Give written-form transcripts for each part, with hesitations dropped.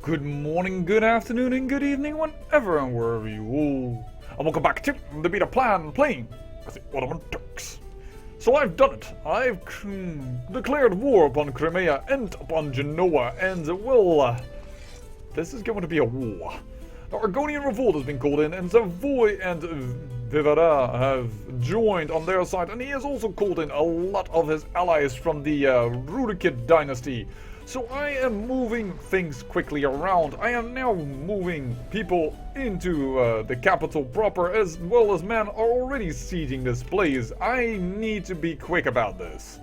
Good morning, good afternoon, and good evening, whenever and wherever you all. And welcome back to the beta plan playing with the Ottoman Turks. So I've done it. I've declared war upon Crimea and upon Genoa, and this is going to be a war. The Argonian revolt has been called in, and Savoy and Vivara have joined on their side, and he has also called in a lot of his allies from the Rudikid dynasty. So I am moving things quickly around. I am now moving people into the capital proper, as well as men are already sieging this place. I need to be quick about this.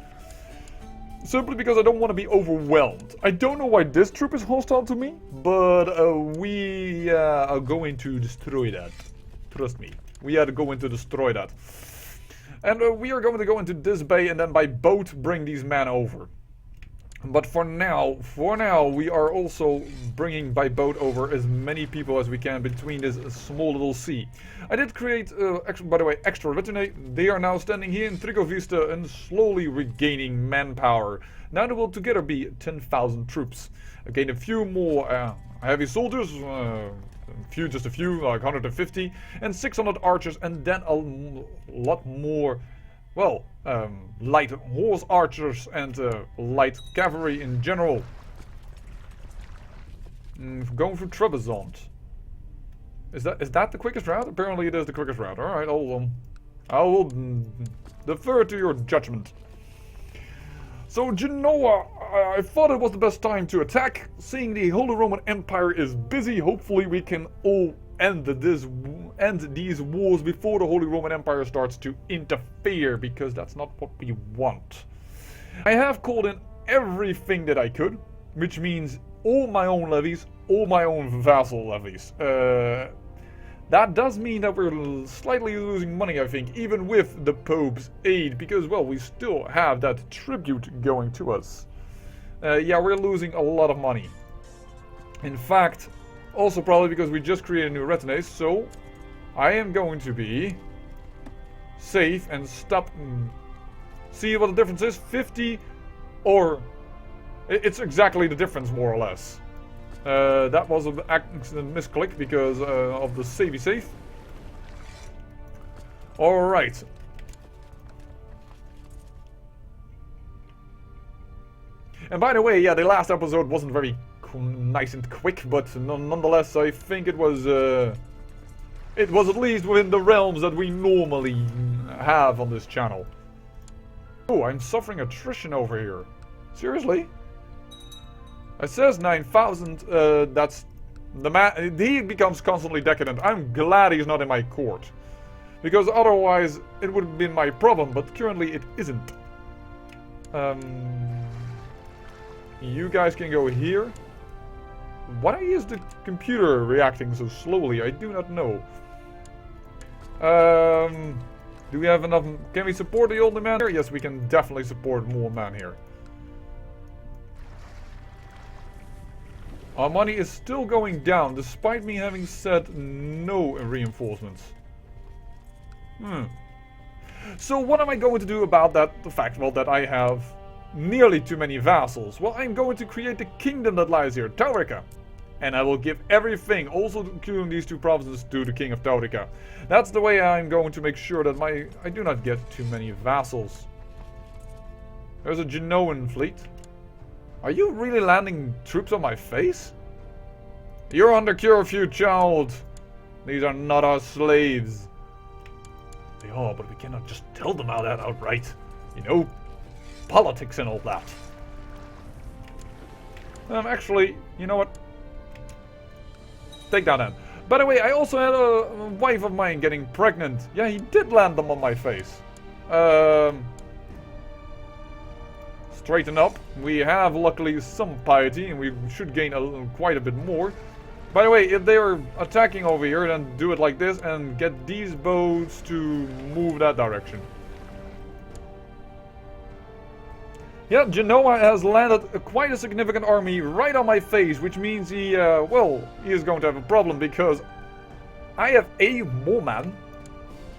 Simply because I don't want to be overwhelmed. I don't know why this troop is hostile to me, but we are going to destroy that. Trust me. We are going to destroy that. And we are going to go into this bay and then by boat bring these men over. But for now, we are also bringing by boat over as many people as we can between this small little sea. I did create, by the way, extra retinue. They are now standing here in Trigovista and slowly regaining manpower. Now there will together be 10,000 troops. Again, a few more heavy soldiers, just a few, like 150, and 600 archers, and then a lot more. Well, light horse archers and light cavalry in general. Going through Trebizond. Is that the quickest route? Apparently it is the quickest route. Alright, I will defer to your judgment. So Genoa, I thought it was the best time to attack. Seeing the Holy Roman Empire is busy, hopefully we can all end these wars before the Holy Roman Empire starts to interfere, because that's not what we want. I have called in everything that I could, which means all my own levies, all my own vassal levies. That does mean that we're slightly losing money, I think, even with the Pope's aid, because, well, we still have that tribute going to us. Yeah, we're losing a lot of money. In fact, also probably because we just created new retinues, so I am going to be safe and stop. See what the difference is? 50 or... It's exactly the difference, more or less. That was an accident misclick because of the savey safe. Alright. And by the way, yeah, the last episode wasn't very nice and quick, but nonetheless, I think it was at least within the realms that we normally have on this channel. Oh, I'm suffering attrition over here. Seriously? It says 9,000. That's the man. He becomes constantly decadent. I'm glad he's not in my court, because otherwise it would have been my problem. But currently it isn't. You guys can go here. Why is the computer reacting so slowly? I do not know. Do we have enough? Can we support the older man here? Yes, we can definitely support more men here. Our money is still going down, despite me having said no reinforcements. So what am I going to do about that? The fact, well, that I have nearly too many vassals. Well, I'm going to create the kingdom that lies here, Taurica. And I will give everything, also including these two provinces, to the king of Taurica. That's the way I'm going to make sure that I do not get too many vassals. There's a Genoan fleet. Are you really landing troops on my face? You're under curfew, child. These are not our slaves. They are, but we cannot just tell them all that outright. You know, politics and all that. Actually, you know what? Take that in. By the way, I also had a wife of mine getting pregnant. Yeah, he did land them on my face. Straighten up. We have luckily some piety, and we should gain quite a bit more. By the way, if they are attacking over here, then do it like this and get these boats to move that direction. Yeah, Genoa has landed quite a significant army right on my face, which means he is going to have a problem, because I have more men.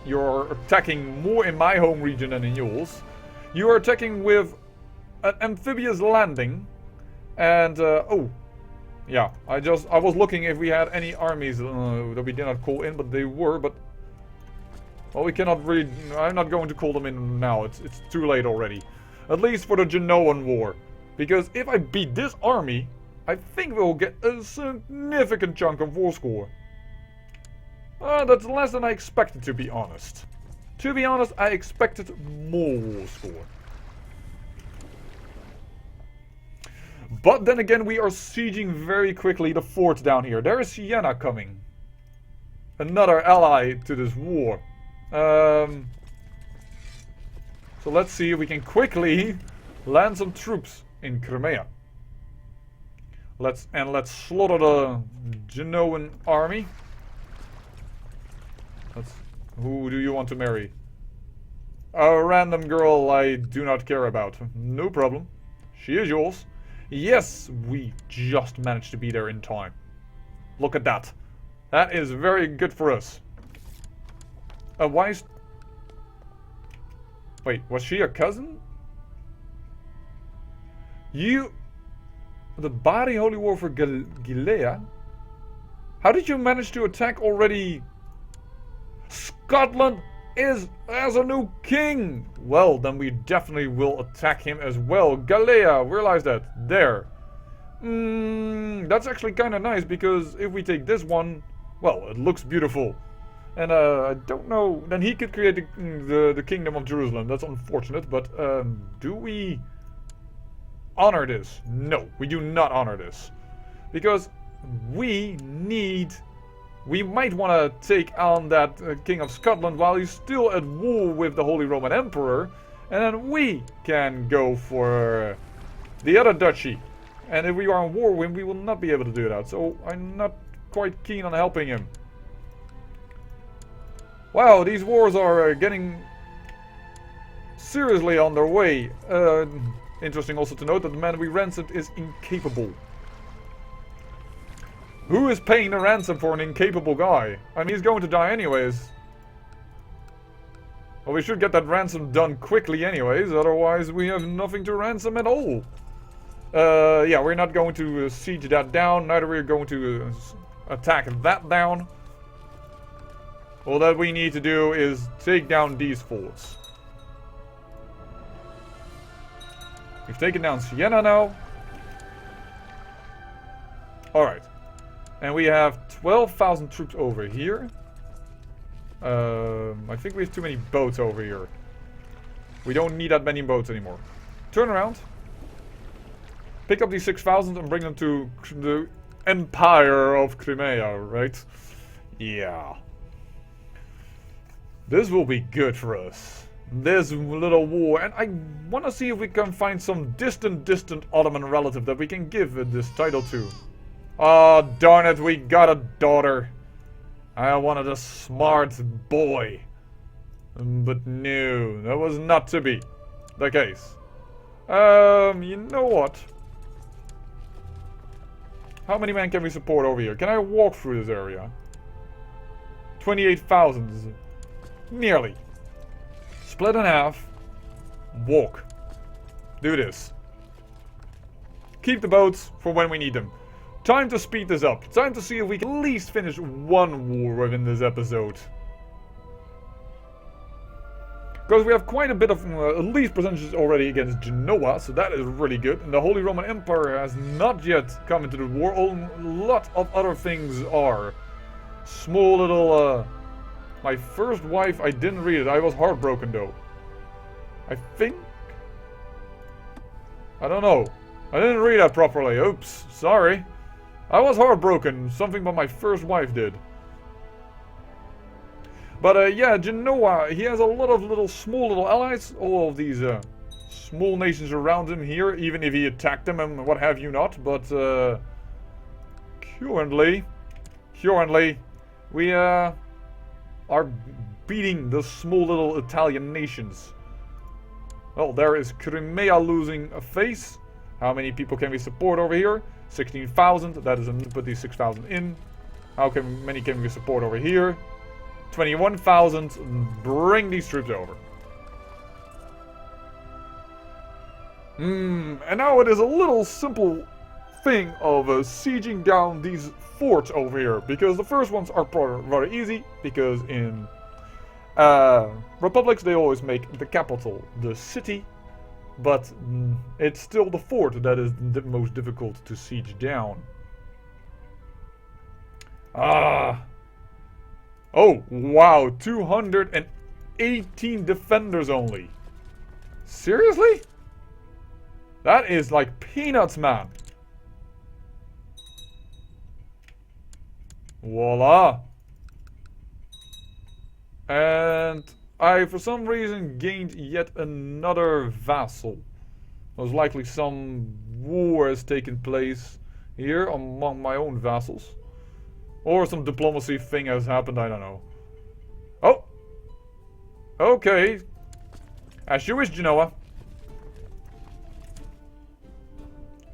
You're attacking more in my home region than in yours. You are attacking with an amphibious landing, and Yeah, I was looking if we had any armies that we did not call in, but they were, but... Well, we cannot really... I'm not going to call them in now, it's too late already. At least for the Genoan War. Because if I beat this army, I think we'll get a significant chunk of war score. That's less than I expected, to be honest. To be honest, I expected more war score. But then again, we are sieging very quickly the forts down here. There is Siena coming. Another ally to this war. So let's see if we can quickly land some troops in Crimea. Let's slaughter the Genoan army. Who do you want to marry? A random girl I do not care about. No problem. She is yours. Yes, we just managed to be there in time. Look at that. That is very good for us. Why is... Wait, was she a cousin? You... The Bari Holy War for Gilea? How did you manage to attack already? Scotland has a new king! Well, then we definitely will attack him as well. Galea, realize that. There. That's actually kind of nice, because if we take this one, well, it looks beautiful. And I don't know, then he could create the Kingdom of Jerusalem. That's unfortunate, but do we honor this? No, we do not honor this. Because we might want to take on that King of Scotland while he's still at war with the Holy Roman Emperor. And then we can go for the other duchy. And if we are in war with him, we will not be able to do that. So I'm not quite keen on helping him. Wow, these wars are getting seriously on their way. Interesting also to note that the man we ransomed is incapable. Who is paying the ransom for an incapable guy? I mean, he's going to die anyways. Well, we should get that ransom done quickly anyways, otherwise we have nothing to ransom at all. Yeah, we're not going to siege that down, neither we're going to attack that down. All that we need to do is take down these forts. We've taken down Siena now. Alright. And we have 12,000 troops over here. I think we have too many boats over here. We don't need that many boats anymore. Turn around. Pick up these 6,000 and bring them to the Empire of Crimea, right? Yeah. This will be good for us. This little war. And I want to see if we can find some distant Ottoman relative that we can give this title to. Oh, darn it, we got a daughter. I wanted a smart boy. But no, that was not to be the case. You know what? How many men can we support over here? Can I walk through this area? 28,000. Nearly. Split in half. Walk. Do this. Keep the boats for when we need them. Time to speed this up. Time to see if we can at least finish one war within this episode. Because we have quite a bit of elite percentages already against Genoa, so that is really good. And the Holy Roman Empire has not yet come into the war. A lot of other things are. Small little... My first wife, I didn't read it. I was heartbroken though. I think... I don't know. I didn't read that properly. Oops. Sorry. I was heartbroken. Something but my first wife did. But yeah, Genoa, he has a lot of small little allies. All of these small nations around him here, even if he attacked them and what have you not. But currently, we are beating the small little Italian nations. Well, there is Crimea losing a face. How many people can we support over here? 16,000. That is enough to put these 6,000 in. How many can we support over here? 21,000. Bring these troops over. And now it is a little simple thing of sieging down these forts over here, because the first ones are very easy, because in republics they always make the capital the city, but it's still the fort that is the most difficult to siege down. Oh wow, 218 defenders only. Seriously? That is like peanuts, man. Voila. And I, for some reason, gained yet another vassal. Most likely some war has taken place here among my own vassals. Or some diplomacy thing has happened, I don't know. Oh! Okay. As you wish, Genoa.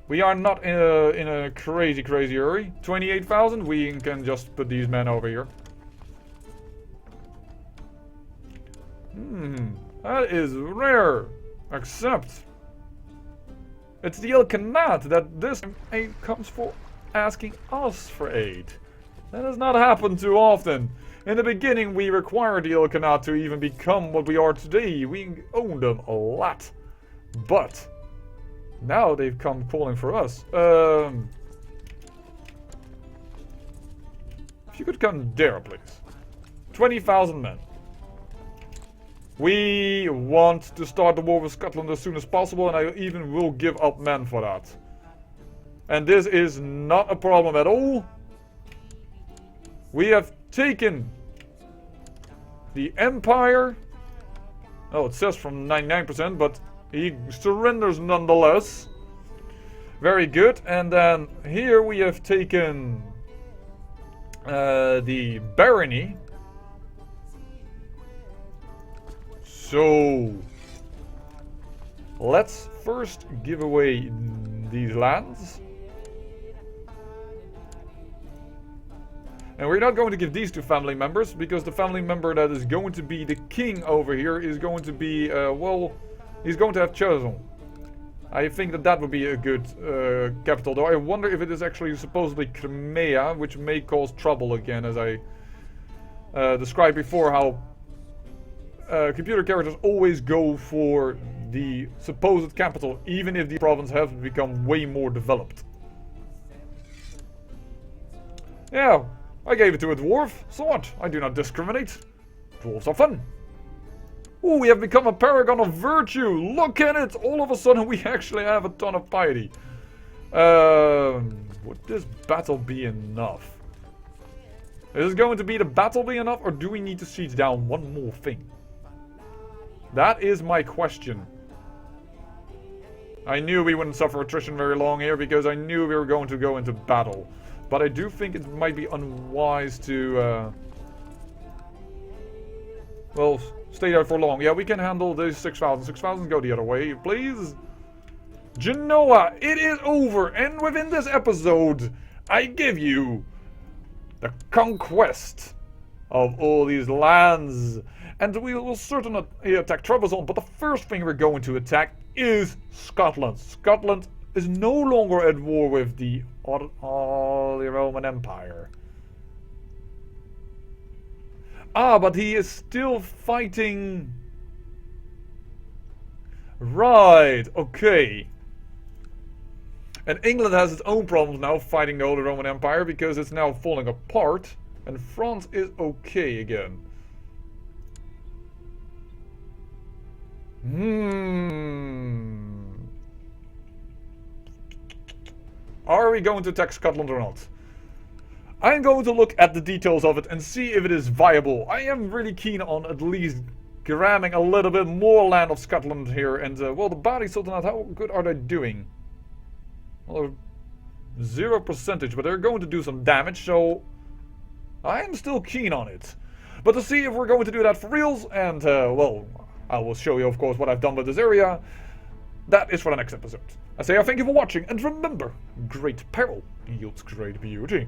We are not in a crazy hurry. 28,000, we can just put these men over here. That is rare. Except it's the El Khanat that this aid comes for asking us for aid. That has not happened too often. In the beginning, we required the El Khanat to even become what we are today. We owned them a lot. But now they've come calling for us. If you could come there, please. 20,000 men. We want to start the war with Scotland as soon as possible, and I even will give up men for that. And this is not a problem at all. We have taken the Empire. Oh, it says from 99%, but he surrenders nonetheless. Very good. And then here we have taken the barony. So let's first give away these lands. And we're not going to give these to family members, because the family member that is going to be the king over here is going to be, well, he's going to have chosen. I think that that would be a good capital, though I wonder if it is actually supposedly Crimea, which may cause trouble again, as I described before, how computer characters always go for the supposed capital, even if the province has become way more developed. Yeah, I gave it to a dwarf, so what? I do not discriminate. Dwarves are fun. Ooh, we have become a paragon of virtue. Look at it! All of a sudden we actually have a ton of piety. Would this battle be enough? Is it going to be the battle be enough, or do we need to siege down one more thing? That is my question. I knew we wouldn't suffer attrition very long here, because I knew we were going to go into battle. But I do think it might be unwise to, well, stay there for long. Yeah, we can handle those 6,000. 6,000 go the other way, please. Genoa, it is over. And within this episode, I give you the conquest of all these lands. And we will certainly attack Trebizond, but the first thing we're going to attack is Scotland. Scotland is no longer at war with the Roman Empire. Ah, but he is still fighting. Right, okay. And England has its own problems now fighting the Holy Roman Empire, because it's now falling apart. And France is okay again. Are we going to attack Scotland or not? I'm going to look at the details of it and see if it is viable. I am really keen on at least grabbing a little bit more land of Scotland here. And, well, the Bari Sultanate, how good are they doing? Well, 0%, but they're going to do some damage, so I am still keen on it. But to see if we're going to do that for reals, and, well, I will show you, of course, what I've done with this area. That is for the next episode. I say I thank you for watching, and remember, great peril yields great beauty.